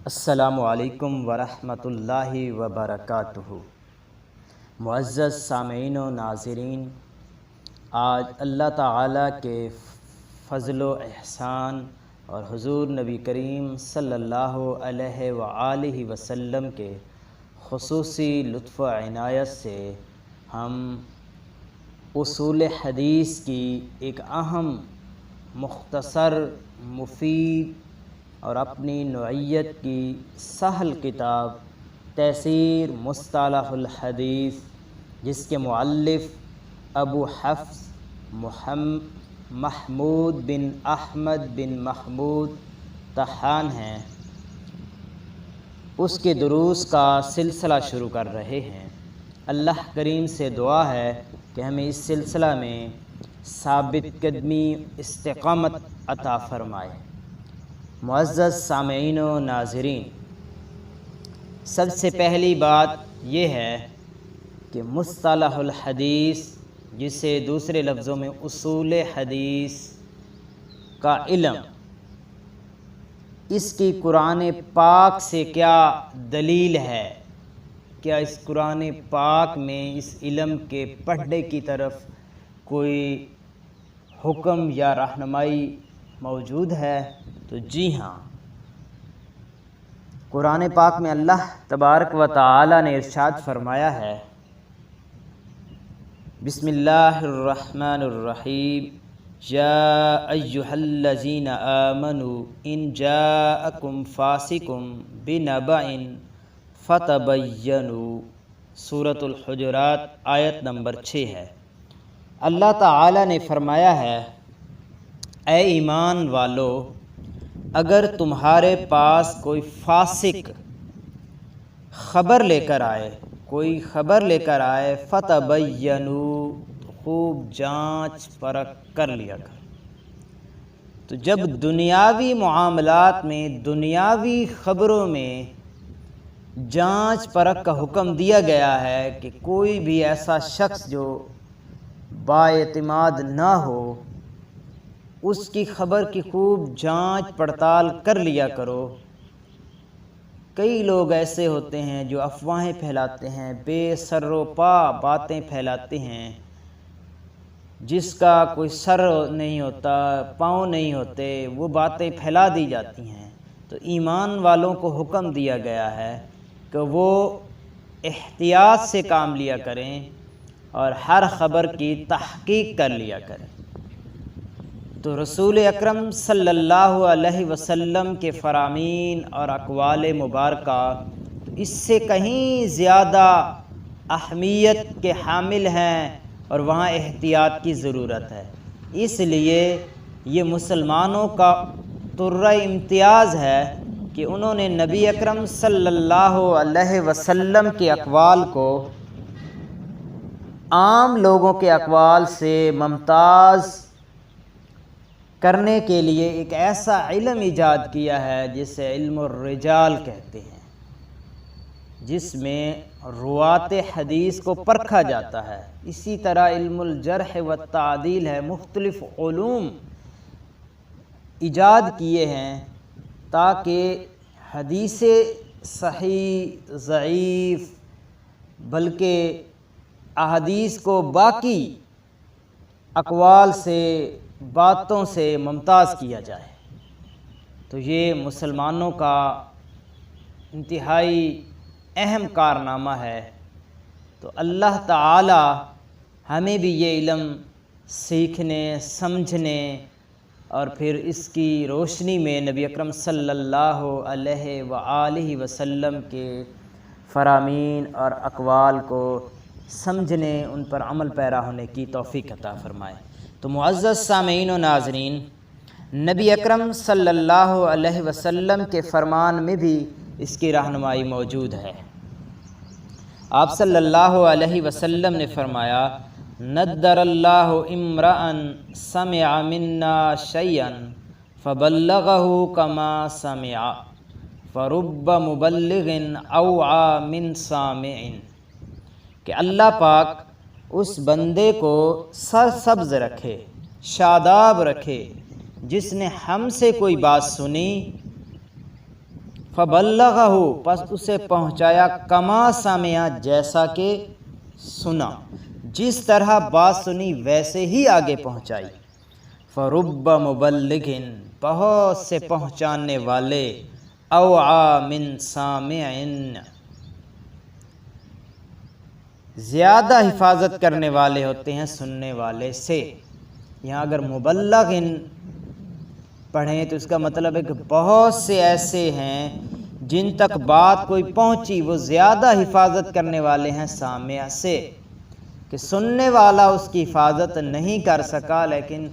السلام علیکم ورحمۃ اللہ وبرکاتہ۔ معزز سامعین و ناظرین، آج اللہ تعالیٰ کے فضل و احسان اور حضور نبی کریم صلی اللہ علیہ وآلہ وسلم کے خصوصی لطف و عنایت سے ہم اصول حدیث کی ایک اہم، مختصر، مفید اور اپنی نوعیت کی سہل کتاب تیسیر مصطلح الحدیث، جس کے مؤلف ابو حفص محمود بن احمد بن محمود طحان ہیں، اس کے دروس کا سلسلہ شروع کر رہے ہیں۔ اللہ کریم سے دعا ہے کہ ہمیں اس سلسلہ میں ثابت قدمی، استقامت عطا فرمائے۔ معزز سامعین و ناظرین، سب سے پہلی بات یہ ہے کہ مصطلح الحدیث، جسے دوسرے لفظوں میں اصول حدیث کا علم، اس کی قرآن پاک سے کیا دلیل ہے؟ کیا اس قرآن پاک میں اس علم کے پڑھنے کی طرف کوئی حکم یا رہنمائی موجود ہے؟ تو جی ہاں، قرآن پاک میں اللہ تبارک و تعالی نے ارشاد فرمایا ہے، بسم اللہ الرحمن الرحیم، یا ایہا الذین آمنوا ان جاءکم فاسق بنبأ فتبینوا، سورۃ الحجرات آیت نمبر 6 ہے۔ اللہ تعالی نے فرمایا ہے، اے ایمان والو، اگر تمہارے پاس کوئی فاسق خبر لے کر آئے، فتبینوا، خوب جانچ پرکھ کر لیا کر۔ تو جب دنیاوی معاملات میں، دنیاوی خبروں میں جانچ پرکھ کا حکم دیا گیا ہے کہ کوئی بھی ایسا شخص جو بااعتماد نہ ہو، اس کی خبر کی خوب جانچ پڑتال کر لیا کرو۔ کئی لوگ ایسے ہوتے ہیں جو افواہیں پھیلاتے ہیں، بے سر و پا باتیں پھیلاتے ہیں، جس کا کوئی سر نہیں ہوتا، پاؤں نہیں ہوتے، وہ باتیں پھیلا دی جاتی ہیں۔ تو ایمان والوں کو حکم دیا گیا ہے کہ وہ احتیاط سے کام لیا کریں اور ہر خبر کی تحقیق کر لیا کریں۔ تو رسول اکرم صلی اللہ علیہ وسلم کے فرامین اور اقوال مبارکہ اس سے کہیں زیادہ اہمیت کے حامل ہیں، اور وہاں احتیاط کی ضرورت ہے۔ اس لیے یہ مسلمانوں کا طرہ امتیاز ہے کہ انہوں نے نبی اکرم صلی اللہ علیہ وسلم کے اقوال کو عام لوگوں کے اقوال سے ممتاز کرنے کے لیے ایک ایسا علم ایجاد کیا ہے جسے علم الرجال کہتے ہیں، جس میں روات حدیث کو پرکھا جاتا ہے۔ اسی طرح علم الجرح والتعدیل ہے، مختلف علوم ایجاد کیے ہیں تاکہ حدیث صحیح، ضعیف، بلکہ احادیث کو باقی اقوال سے، باتوں سے ممتاز کیا جائے۔ تو یہ مسلمانوں کا انتہائی اہم کارنامہ ہے۔ تو اللہ تعالی ہمیں بھی یہ علم سیکھنے، سمجھنے اور پھر اس کی روشنی میں نبی اکرم صلی اللہ علیہ وآلہ وسلم کے فرامین اور اقوال کو سمجھنے، ان پر عمل پیرا ہونے کی توفیق عطا فرمائے۔ تو معزز سامعین و ناظرین، نبی اکرم صلی اللہ علیہ وسلم کے فرمان میں بھی اس کی رہنمائی موجود ہے۔ آپ صلی اللہ علیہ وسلم نے فرمایا، نَدَّرَ اللّٰهُ امْرَأً سَمِعَ مِنَّا شَيْئًا فَبَلَّغَهُ كَمَا سَمِعَ فَرُبَّ مُبَلِّغٍ أَوْعَىٰ مِنْ سَامِعٍ، کہ اللہ پاک اس بندے کو سرسبز رکھے، شاداب رکھے، جس نے ہم سے کوئی بات سنی، فبلغہ پس اسے پہنچایا کما سمع جیسا کہ سنا، جس طرح بات سنی ویسے ہی آگے پہنچائی۔ فرب مبلغ بہت سے پہنچانے والے، اوعى من سامع زیادہ حفاظت کرنے والے ہوتے ہیں سننے والے سے۔ یہاں اگر مبلغ پڑھیں تو اس کا مطلب ہے کہ بہت سے ایسے ہیں جن تک بات کوئی پہنچی وہ زیادہ حفاظت کرنے والے ہیں سامع سے، کہ سننے والا اس کی حفاظت نہیں کر سکا لیکن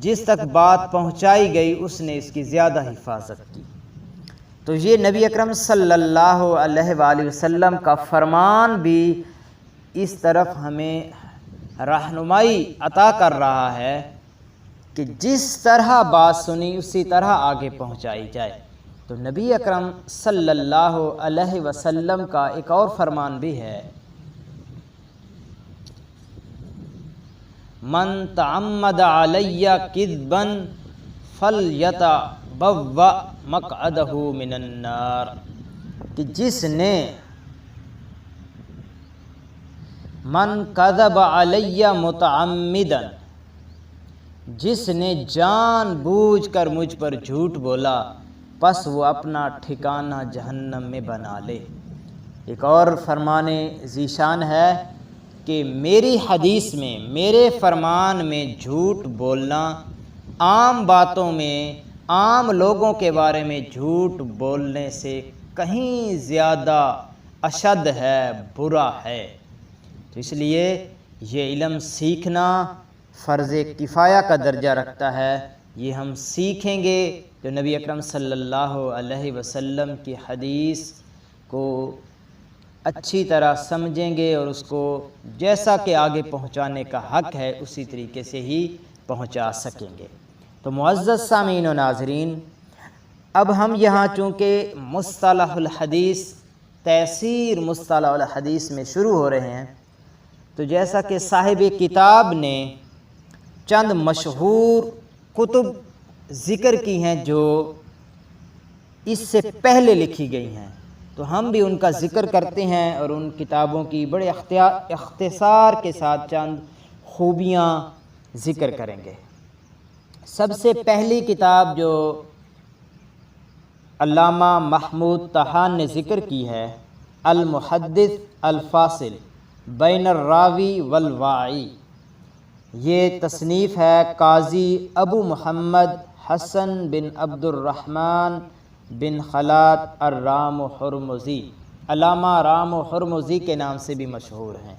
جس تک بات پہنچائی گئی اس نے اس کی زیادہ حفاظت کی۔ تو یہ نبی اکرم صلی اللہ علیہ وآلہ وسلم کا فرمان بھی اس طرف ہمیں رہنمائی عطا کر رہا ہے کہ جس طرح بات سنی اسی طرح آگے پہنچائی جائے۔ تو نبی اکرم صلی اللہ علیہ وسلم کا ایک اور فرمان بھی ہے، من تعمد علی کذبا فلیتبوأ مقعدہ من النار، کہ جس نے من کذب علی متعمدا، جس نے جان بوجھ کر مجھ پر جھوٹ بولا پس وہ اپنا ٹھکانہ جہنم میں بنا لے۔ ایک اور فرمان ذیشان ہے کہ میری حدیث میں، میرے فرمان میں جھوٹ بولنا عام باتوں میں، عام لوگوں کے بارے میں جھوٹ بولنے سے کہیں زیادہ اشد ہے، برا ہے۔ تو اس لیے یہ علم سیکھنا فرض کفایہ کا درجہ رکھتا ہے۔ یہ ہم سیکھیں گے جو نبی اکرم صلی اللہ علیہ وسلم کی حدیث کو اچھی طرح سمجھیں گے اور اس کو جیسا کہ آگے پہنچانے کا حق ہے اسی طریقے سے ہی پہنچا سکیں گے۔ تو معزز سامعین و ناظرین، اب ہم یہاں چونکہ مصطلح الحدیث، تیسیر مصطلح الحدیث میں شروع ہو رہے ہیں، تو جیسا کہ صاحب کتاب نے چند مشہور کتب ذکر کی ہیں جو اس سے پہلے لکھی گئی ہیں، تو ہم بھی ان کا ذکر کرتے ہیں اور ان کتابوں کی بڑے اختصار کے ساتھ چند خوبیاں ذکر کریں گے۔ سب سے پہلی کتاب جو علامہ محمود طحان نے ذکر کی ہے، المحدث الفاصل بین الراوی والواعی، یہ تصنیف ہے قاضی ابو محمد حسن بن عبد الرحمن بن خلاد الرام ہرمزی، علامہ رام ہرمزی کے نام سے بھی مشہور ہیں۔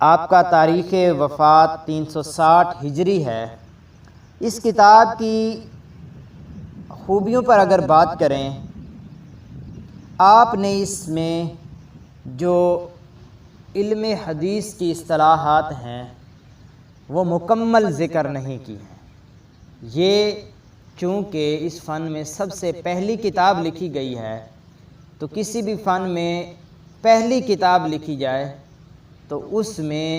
آپ کا تاریخ وفات 360 ہجری ہے۔ اس کتاب کی خوبیوں پر اگر بات کریں، آپ نے اس میں جو علم حدیث کی اصطلاحات ہیں وہ مکمل ذکر نہیں کی ہیں۔ یہ چونکہ اس فن میں سب سے پہلی کتاب لکھی گئی ہے، تو کسی بھی فن میں پہلی کتاب لکھی جائے تو اس میں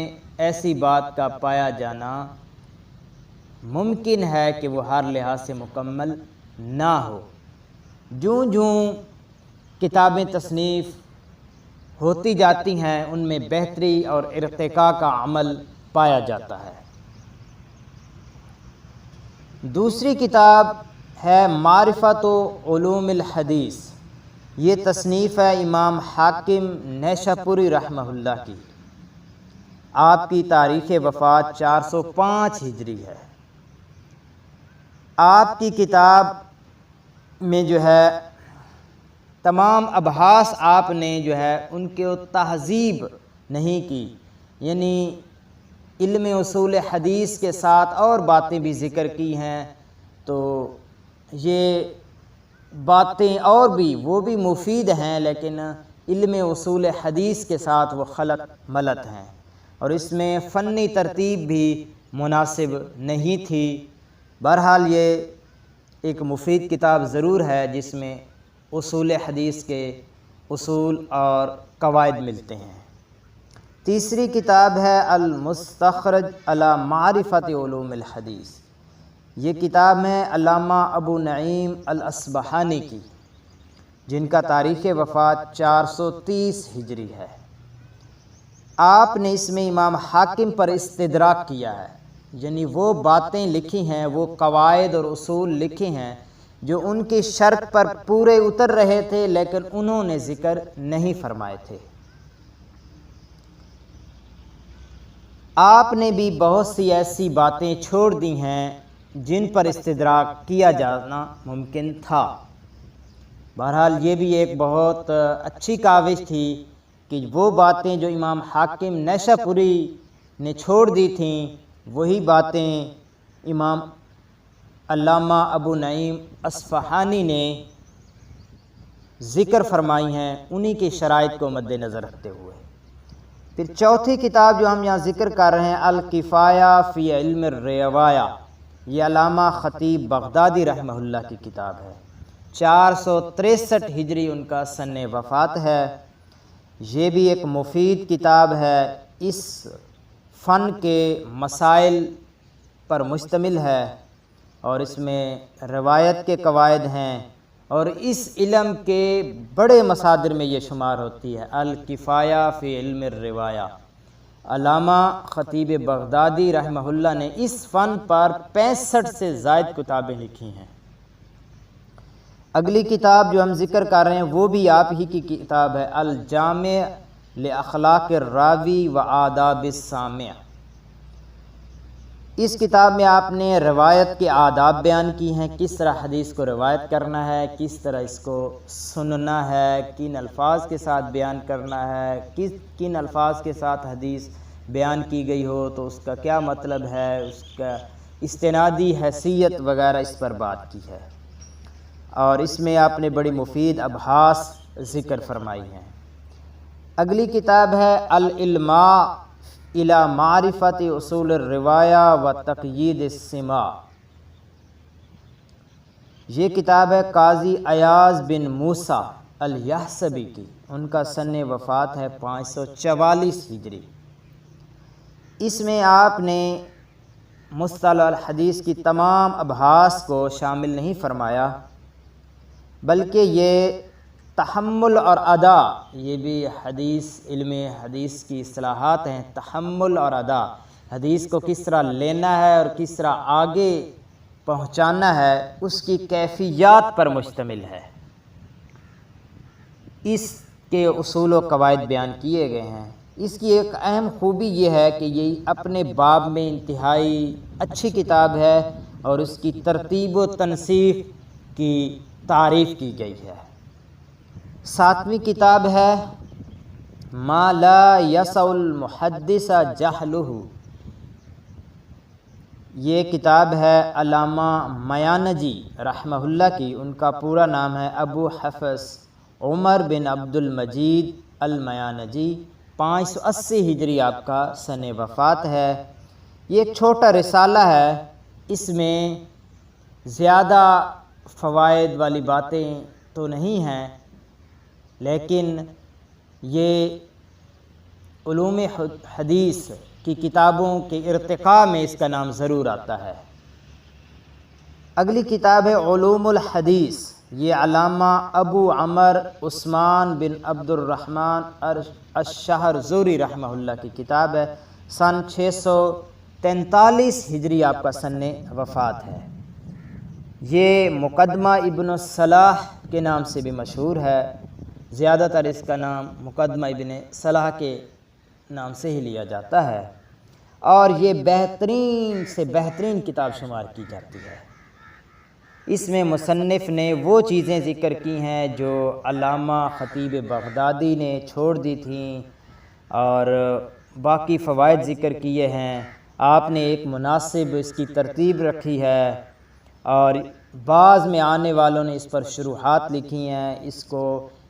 ایسی بات کا پایا جانا ممکن ہے کہ وہ ہر لحاظ سے مکمل نہ ہو۔ جوں جوں کتابیں تصنیف ہوتی جاتی ہیں ان میں بہتری اور ارتقاء کا عمل پایا جاتا ہے۔ دوسری کتاب ہے معرفت علوم الحدیث، یہ تصنیف ہے امام حاکم نیشاپوری رحمہ اللہ کی۔ آپ کی تاریخ وفات 405 ہجری ہے۔ آپ کی کتاب میں جو ہے تمام ابحاث آپ نے جو ہے ان کے تہذیب نہیں کی، یعنی علم اصول حدیث کے ساتھ اور باتیں بھی ذکر کی ہیں، تو یہ باتیں اور بھی وہ بھی مفید ہیں لیکن علم اصول حدیث کے ساتھ وہ خلط ملط ہیں، اور اس میں فنی ترتیب بھی مناسب نہیں تھی۔ بہرحال یہ ایک مفید کتاب ضرور ہے جس میں اصول حدیث کے اصول اور قواعد ملتے ہیں۔ تیسری کتاب ہے المستخرج علی معرفت علوم الحدیث، یہ کتاب ہے علامہ ابو نعیم الاصبہانی کی، جن کا تاریخ وفات 430 ہجری ہے۔ آپ نے اس میں امام حاکم پر استدراک کیا ہے، یعنی وہ باتیں لکھی ہیں، وہ قواعد اور اصول لکھے ہیں جو ان کی شرط پر پورے اتر رہے تھے لیکن انہوں نے ذکر نہیں فرمائے تھے۔ آپ نے بھی بہت سی ایسی باتیں چھوڑ دی ہیں جن پر استدراک کیا جانا ممکن تھا۔ بہرحال یہ بھی ایک بہت اچھی کاوش تھی کہ وہ باتیں جو امام حاکم نیشہ پوری نے چھوڑ دی تھیں وہی باتیں امام علامہ ابو نعیم اصفہانی نے ذکر فرمائی ہیں، انہی کی شرائط کو مد نظر رکھتے ہوئے۔ پھر چوتھی کتاب جو ہم یہاں ذکر کر رہے ہیں الکفایہ فی علم الروایہ، یہ علامہ خطیب بغدادی رحمہ اللہ کی کتاب ہے۔ 463 ہجری ان کا سن وفات ہے۔ یہ بھی ایک مفید کتاب ہے، اس فن کے مسائل پر مشتمل ہے اور اس میں روایت کے قواعد ہیں اور اس علم کے بڑے مصادر میں یہ شمار ہوتی ہے۔ الکفایہ فی علم الروایہ، علامہ خطیب بغدادی رحمہ اللہ نے اس فن پر 65 سے زائد کتابیں لکھی ہیں۔ اگلی کتاب جو ہم ذکر کر رہے ہیں وہ بھی آپ ہی کی کتاب ہے، الجامع لاخلاق الراوی و آداب السامع۔ اس کتاب میں آپ نے روایت کے آداب بیان کی ہیں، کس طرح حدیث کو روایت کرنا ہے، کس طرح اس کو سننا ہے، کن الفاظ کے ساتھ بیان کرنا ہے، کن الفاظ کے ساتھ حدیث بیان کی گئی ہو تو اس کا کیا مطلب ہے، اس کا استنادی حیثیت وغیرہ اس پر بات کی ہے، اور اس میں آپ نے بڑی مفید ابحاث ذکر فرمائی ہیں۔ اگلی کتاب ہے العلماء الی معرفت اصول الروایہ و تقیید السماع۔ یہ کتاب ہے قاضی ایاز بن موسیٰ الیحسبی کی، ان کا سن وفات ہے 544 ہجری۔ اس میں آپ نے مصطلح الحدیث کی تمام ابحاث کو شامل نہیں فرمایا، بلکہ یہ تحمل اور ادا، یہ بھی علم حدیث کی اصطلاحات ہیں، تحمل اور ادا، حدیث کو کس طرح لینا ہے اور کس طرح آگے پہنچانا ہے، اس کی کیفیات پر مشتمل ہے۔ اس کے اصول و قواعد بیان کیے گئے ہیں۔ اس کی ایک اہم خوبی یہ ہے کہ یہ اپنے باب میں انتہائی اچھی کتاب ہے اور اس کی ترتیب و تنسیق کی تعریف کی گئی ہے۔ ساتویں کتاب ہے ما لا یسع المحدث جہلہ۔ یہ کتاب ہے علامہ میانجی رحمہ اللہ کی، ان کا پورا نام ہے ابو حفص عمر بن عبد المجید المیانجی، 580 ہجری آپ کا سن وفات ہے۔ یہ ایک چھوٹا رسالہ ہے، اس میں زیادہ فوائد والی باتیں تو نہیں ہیں، لیکن یہ علوم حدیث کی کتابوں کے ارتقاء میں اس کا نام ضرور آتا ہے۔ اگلی کتاب ہے علوم الحدیث، یہ علامہ ابو عمر عثمان بن عبد الرحمن الشہرزوری رحمہ اللہ کی کتاب ہے، سن 643 ہجری آپ کا سن وفات ہے۔ یہ مقدمہ ابن الصلاح کے نام سے بھی مشہور ہے، زیادہ تر اس کا نام مقدمہ ابن صلاح کے نام سے ہی لیا جاتا ہے، اور یہ بہترین سے بہترین کتاب شمار کی جاتی ہے۔ اس میں مصنف نے وہ چیزیں ذکر کی ہیں جو علامہ خطیب بغدادی نے چھوڑ دی تھیں، اور باقی فوائد ذکر کیے ہیں۔ آپ نے ایک مناسب اس کی ترتیب رکھی ہے، اور بعض میں آنے والوں نے اس پر شروحات لکھی ہیں، اس کو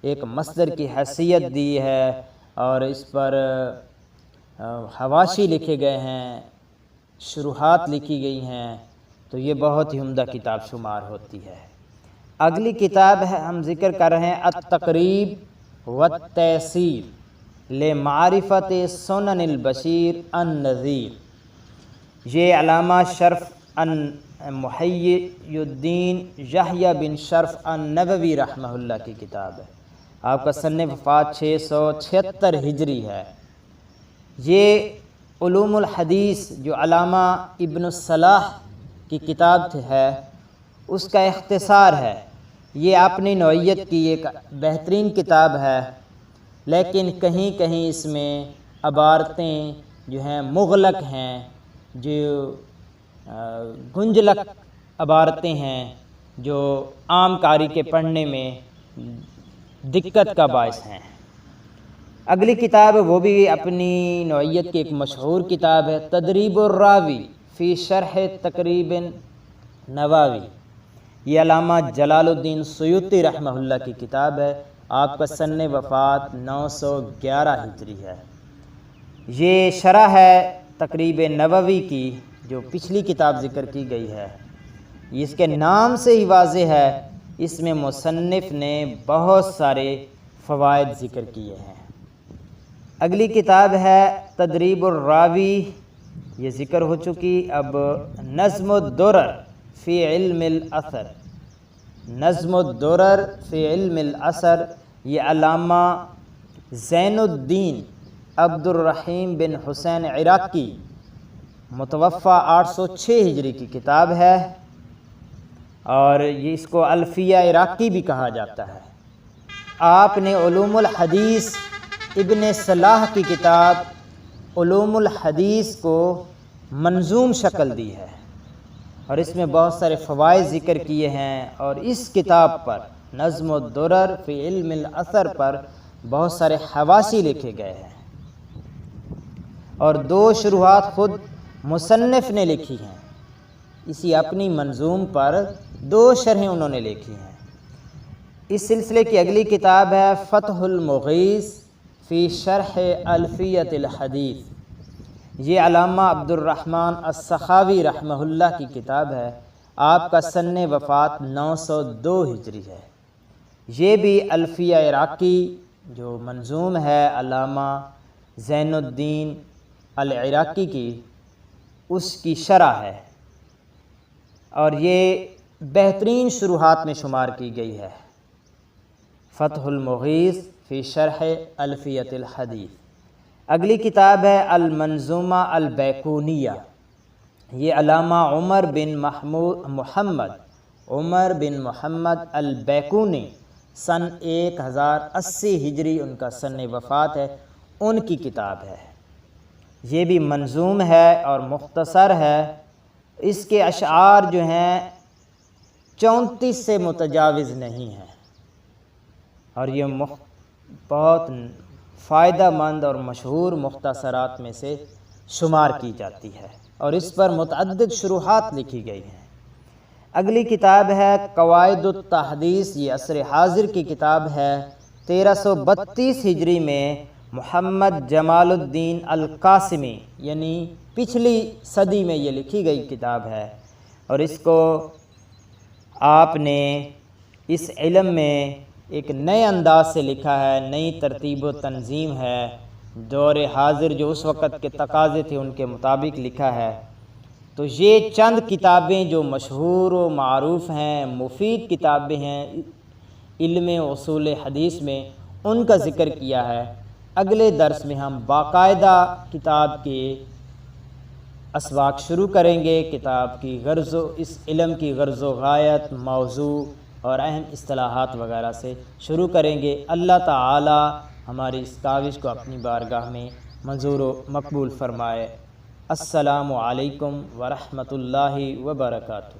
ایک مصدر کی حیثیت دی ہے، اور اس پر حواشی لکھے گئے ہیں، شروحات لکھی گئی ہیں، تو یہ بہت ہی عمدہ کتاب شمار ہوتی ہے۔ اگلی کتاب ہے ہم ذکر کر رہے ہیں التقریب والتیسیر لمعرفت سنن البشیر النذیر۔ یہ علامہ شرف محی الدین یحییٰ بن شرف النووی رحمہ اللہ کی کتاب ہے۔ آپ کا سن وفات 676 ہجری ہے۔ یہ علوم الحدیث جو علامہ ابن الصلاح کی کتاب ہے اس کا اختصار ہے۔ یہ اپنی نوعیت کی ایک بہترین کتاب ہے، لیکن کہیں کہیں اس میں عبارتیں جو ہیں مغلق ہیں، جو گنجلک عبارتیں ہیں، جو عام قاری کے پڑھنے میں دقت کا باعث ہیں۔ اگلی کتاب وہ بھی اپنی نوعیت کی ایک مشہور کتاب ہے، تدریب الراوی فی شرح تقریب نووی۔ یہ علامہ جلال الدین سیوطی رحمہ اللہ کی کتاب ہے۔ آپ کا سن وفات 911 ہجری ہے۔ یہ شرح ہے تقریب نووی کی جو پچھلی کتاب ذکر کی گئی ہے۔ اس کے نام سے ہی واضح ہے، اس میں مصنف نے بہت سارے فوائد ذکر کیے ہیں۔ اگلی کتاب ہے تدریب الراوی، یہ ذکر ہو چکی۔ اب نظم الدرر فی علم الاثر، نظم الدرر فی علم الاثر، یہ علامہ زین الدین عبد الرحیم بن حسین عراقی متوفہ 806 ہجری کی کتاب ہے، اور یہ اس کو الفیہ عراقی بھی کہا جاتا ہے۔ آپ نے علوم الحدیث ابن صلاح کی کتاب علوم الحدیث کو منظوم شکل دی ہے، اور اس میں بہت سارے فوائد ذکر کیے ہیں، اور اس کتاب پر نظم الدرر فی علم الاثر پر بہت سارے حواشی لکھے گئے ہیں، اور 2 شروحات خود مصنف نے لکھی ہیں۔ اسی اپنی منظوم پر 2 شرحیں انہوں نے لکھی ہیں۔ اس سلسلے کی اگلی کتاب ہے فتح المغیث فی شرح الفیۃ الحدیث، یہ علامہ عبد الرحمن السخاوی رحمہ اللہ کی کتاب ہے۔ آپ کا سن وفات 902 ہجری ہے۔ یہ بھی الفیہ عراقی جو منظوم ہے علامہ زین الدین العراقی کی، اس کی شرح ہے، اور یہ بہترین شروحات میں شمار کی گئی ہے۔ فتح المغیث فی شرح الفیۃ الحدیث۔ اگلی کتاب ہے المنظومہ البیکونیہ، یہ علامہ عمر بن محمد البیکونی سن 1080 ہجری ان کا سن وفات ہے، ان کی کتاب ہے۔ یہ بھی منظوم ہے اور مختصر ہے۔ اس کے اشعار جو ہیں 34 سے متجاوز نہیں ہیں، اور یہ بہت فائدہ مند اور مشہور مختصرات میں سے شمار کی جاتی ہے، اور اس پر متعدد شروحات لکھی گئی ہیں۔ اگلی کتاب ہے قواعد التحدیث، یہ عصر حاضر کی کتاب ہے۔ 1332 ہجری میں محمد جمال الدین القاسمی یعنی پچھلی صدی میں یہ لکھی گئی کتاب ہے، اور اس کو آپ نے اس علم میں ایک نئے انداز سے لکھا ہے، نئی ترتیب و تنظیم ہے، دور حاضر جو اس وقت کے تقاضے تھے ان کے مطابق لکھا ہے۔ تو یہ چند کتابیں جو مشہور و معروف ہیں، مفید کتابیں ہیں علم اصول حدیث میں، ان کا ذکر کیا ہے۔ اگلے درس میں ہم باقاعدہ کتاب کے اسباق شروع کریں گے، کتاب کی غرض و اس علم کی غرض و غایت، موضوع اور اہم اصطلاحات وغیرہ سے شروع کریں گے۔ اللہ تعالی ہماری اس کاوش کو اپنی بارگاہ میں منظور و مقبول فرمائے۔ السلام علیکم ورحمۃ اللہ وبرکاتہ۔